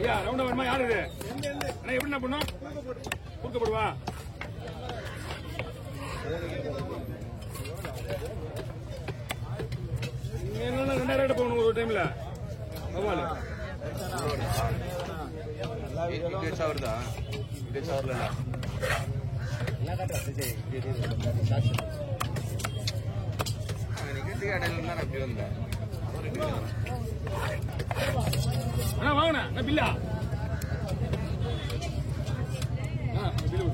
ஐயா ரவுண்டா வேணுமா? யாரு இது? அண்ணா எப்படி பண்ணும்? கொடுக்கப்படுவா என்ன 2000 போகணும் ஒரு டைம்ல. பரவாயில்ல வருதா? அப்படி வந்தேன். அண்ணா வாங்கண்ணா நான் பில்லா பில்லு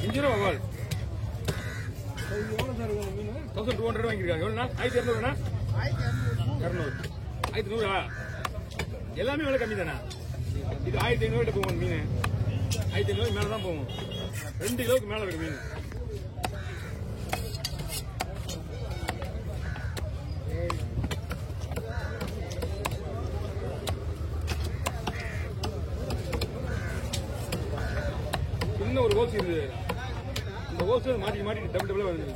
இன்ஜிரோ வால் 1200 வாங்கிருக்காங்க. எவ்வளோ 1200? 200 1100 எல்லாமே விலை கம்மி தானே. இது 1500 போகும் மீன். 1500 மேல தான் போகும். 2 கிலோவுக்கு மேல இருக்கு மீன். இன்னும் ஒரு ஹோல்ஸ் இருக்குது. இந்த ஹோல்ஸ் மாட்டி மாட்டி டபுள் வருது.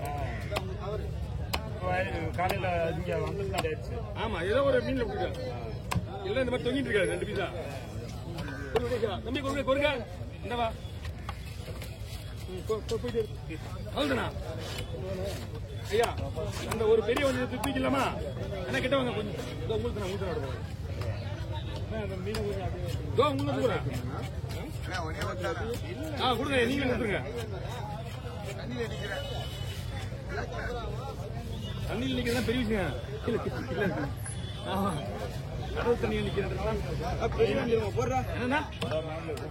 காலையில இங்க வந்து ஆமா ஏதோ ஒரு மீன்ல கொடுக்க இல்ல இந்த மாதிரி தொங்கிட்டு இருக்காது. 2 பீஸா தம்பி கொடுங்க இந்தவா போயிட்டு அவ்வளவுதானா ஐயா? அந்த ஒரு பெரிய கொஞ்சம் தூக்கிக்கலாமா? என்ன கிட்ட வாங்க கொஞ்சம் உங்களுக்கு கொடுக்குறேன். கொடுங்க நீங்க கொடுத்துருங்க. தண்ணியில் நிக்கிறதா பெரிய விஷயம். கடல் தண்ணியில் நிக்கிறது என்னன்னா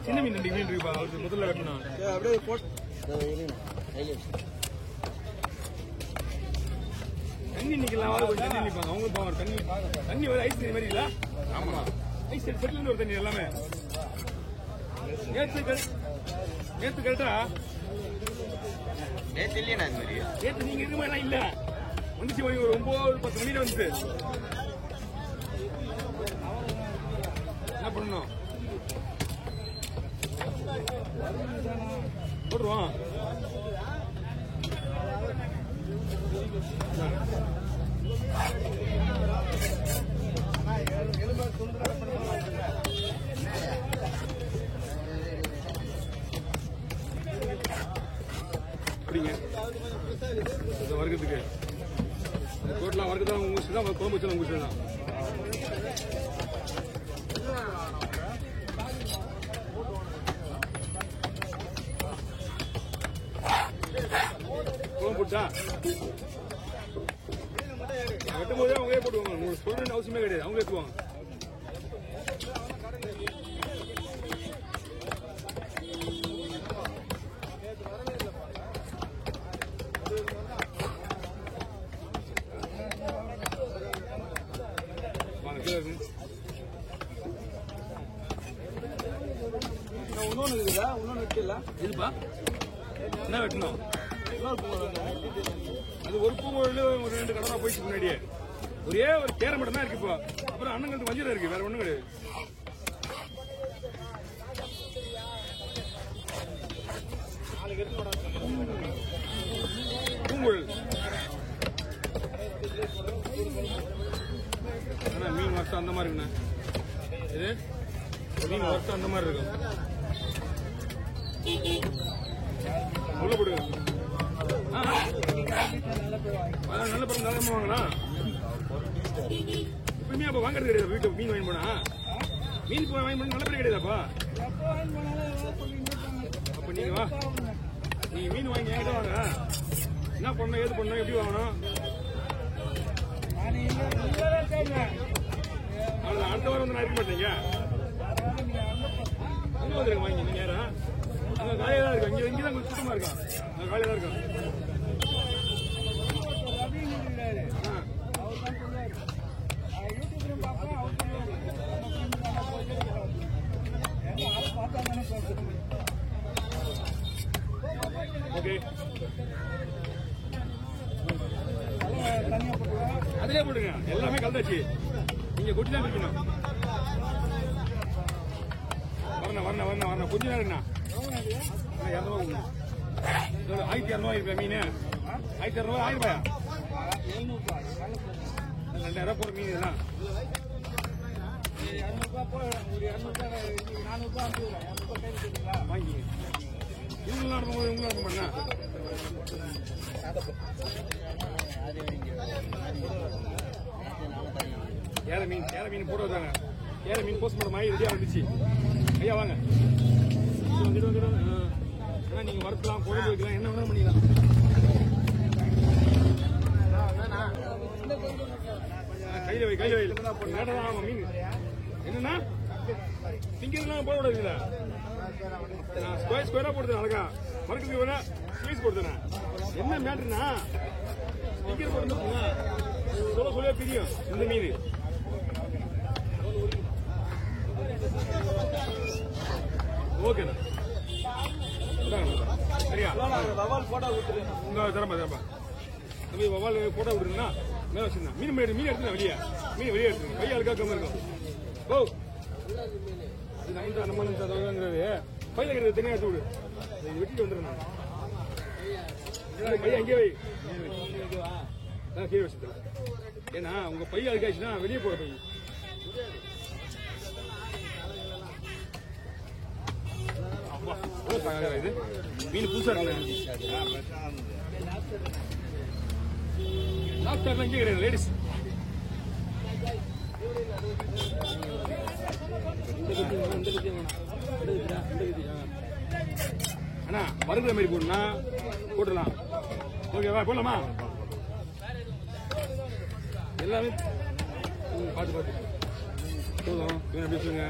சின்ன மீன் 2 மீன் இருக்குப்பா. அவருக்கு முதல்ல வெட்டணும். அப்படியே தண்ணி நிக்கலாம். கொஞ்சம் தண்ணி நிற்பாங்க. அவங்களும் போவாங்க. தண்ணி ஒரு ஐஸ் தண்ணி மாதிரி இல்ல? ஆமா ஐஸ் செட்டில் ஒரு தண்ணி எல்லாமே. நேற்று கரெக்டா நேற்று இல்லையா? இந்த மாதிரி நேற்று நீங்க இது மாதிரிலாம் இல்ல வந்துச்சு. ஒரு 9-10 மணியில வந்துச்சு. என்ன பண்ணணும்? போடுவோம். அப்படிங்க இந்த வர்க்கத்துக்கு ரோட்லாம் வர்க்கத்தான் உங்க விஷயம் தான். குழம்பு வச்சு உங்க விஷயம் தான். குழம்பு போட்டா வெட்டும் போதே அவங்களே போட்டுவாங்க. உங்களுக்கு சொல்ற அவசியமே கிடையாது. அவங்களே எடுத்துவாங்க. இன்னொன்னு இருக்குதா? இன்னொன்னு வெட்டல இதுப்பா. என்ன வெட்டணும்? அது ஒரு பூங்கோயில் ஒரு 2 கடை தான் போயிடுச்சு முன்னாடியே. ஒரே ஒரு கேரை மட்டும் தான் இருக்கு இப்போ. அப்புறம் அண்ணங்களுக்கு வஞ்சிரம் இருக்கு. வேற ஒண்ணும் கிடையாது. பூங்கோயில் மீன் வர்த்தம் அந்த மாதிரி இருக்குண்ணா. இது மீன் வர்த்தம் அந்த மாதிரி இருக்கும். உள்ள போடுங்க. நல்ல படம் நல்ல வாங்கலாம். இப்பயுமே அப்ப வாங்குறது கிடையாது. வீட்டு மீன் வாங்கி போனா மீன் வாங்கி போனா நல்ல பேர் கிடையாதாப்பா? அப்ப நீங்க வா, நீங்க மீன் வாங்கி என்கிட்ட வாங்க. என்ன பண்ணணும், ஏது பண்ணணும், எப்படி வாங்கணும்? அடுத்த வாரம் வந்து நான் இருக்க மாட்டீங்க. அங்க வந்துருங்க வாங்கி. நீங்க யாரா? அங்க காலையா தான் இருக்கு. இங்கதான் கொஞ்சம் சுத்தமா இருக்கும். அங்க காலையா தான் இருக்கும். ஓகே அதிலே போடுங்க. எல்லாமே கலந்தாச்சு. நீங்க கொட்டி தான் பிடிக்கணும். வரணும் கொஞ்ச நேரம்ண்ணா 200 1200 இருப்பா மீன் 1200 1000 ரூபாயா 2000 போற மீன் இதெல்லாம் 200 வாங்கி இவங்களும் நடக்கும்போது இவங்களும் நடக்க மாட்டேன்னா ஏழை மீன் போட்டு வந்தாங்க ஏழை மீன் போஸ்ட் பண்ண மாதிரி ரெடியாக இருந்துச்சு ஐயா வாங்க வந்துடும் ஏன்னா நீங்க வறுக்கலாம் குழம்பு வைக்கலாம் என்ன வேணாலும் பண்ணிக்கலாம் கையில வை நேரம் ஆகும் மீன் என்னன்னா திங்கிறதுலாம் போட விடாதுங்களா ஸ்கொயரா போடுறேன் அழகா மறக்கிறதுக்கு வேணா ஸ்வீஸ் போடுறேன் என்ன மேட்டர்னா திங்கிற போட்டு சொல்ல தெரியும் இந்த மீன் ஓகேண்ணா சரியா வவால் போட்டா விட்டுருங்க தரப்பா தம்பி வவால் போட்டோ விட்டுருந்தா மேலே வச்சிருந்தேன் மீன் எடுத்துனா வெளியே எடுத்துருங்க கையை அழுக்காக்காம இருக்கும் ஓ இது நம்ம தவறுங்கிறது பையில இருக்கிறது தனியாக எடுத்து விடு இது வெட்டிட்டு வந்துடுறேன் பையன் அங்கேயே வை கீழே வச்சுக்கலாம் ஏன்னா உங்க பைய அழுக்காச்சுன்னா வெளியே போற பை இது மீன் புதுசா இருக்கு லாஸ்ட் இங்கே கிடையாது லேடிஸ் அண்ணா வருகிற மாதிரி போடணும்னா போட்டுடலாம் ஓகேவா போடலாமா எல்லாமே பார்த்து போதும் இவன் எப்படி சொல்லுங்க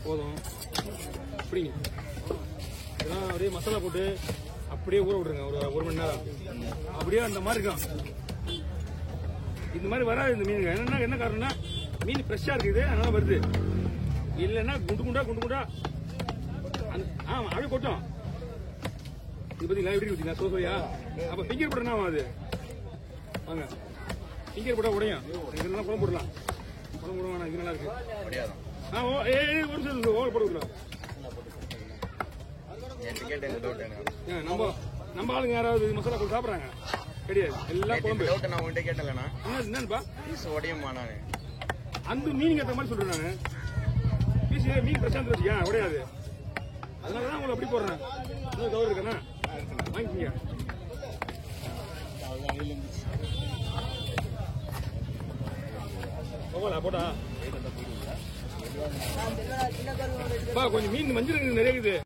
போதும் அப்படிங்க இதெல்லாம் அப்படியே மசாலா போட்டு அப்படியே ஊற விட்டுருங்க ஒரு மணி நேரம் அப்படியே அந்த மாதிரி இருக்கும் இந்த மாதிரி வராது இந்த மீனுங்க என்ன காரணம்னா மீன் ஃப்ரெஷ்ஷா இருக்குது அதனால வருது இல்லைன்னா குண்டு குண்டா ஆமா அப்படியே கொட்டும் இது பார்த்தீங்களா எப்படி ஊற்றிங்களா சோசோயா அப்போ ஃபிங்கர் போட்டா அது வாங்க ஃபிங்கர் போட்டா உடையும் இதெல்லாம் குழம்பு போடலாம் குழம்பு போடுவாங்க இது நல்லா இருக்கு ஒரு நிமிஷம் ஓவர் போட்டுக்கலாம் நம்ம ஆளுங்க யாராவது மசாலா போட்டு சாப்பிட்றாங்க கிடையாது எல்லாம் குழம்பு நான் உங்ககிட்ட கேட்டலண்ணா என்னப்பா உடையமா நானு அந்த மீனுக்கு ஏற்ற மாதிரி சொல்றேன் நானு பீஸ் மீன் பிரசாந்த் வச்சுக்கா உடையாது அதனாலதான் உங்களை அப்படி போடுறேன் இன்னும் தவறு இருக்கண்ணா வாங்கிக்கீங்க போட்டா கொஞ்சம் மீன் மஞ்சள் நிறைய இருக்குது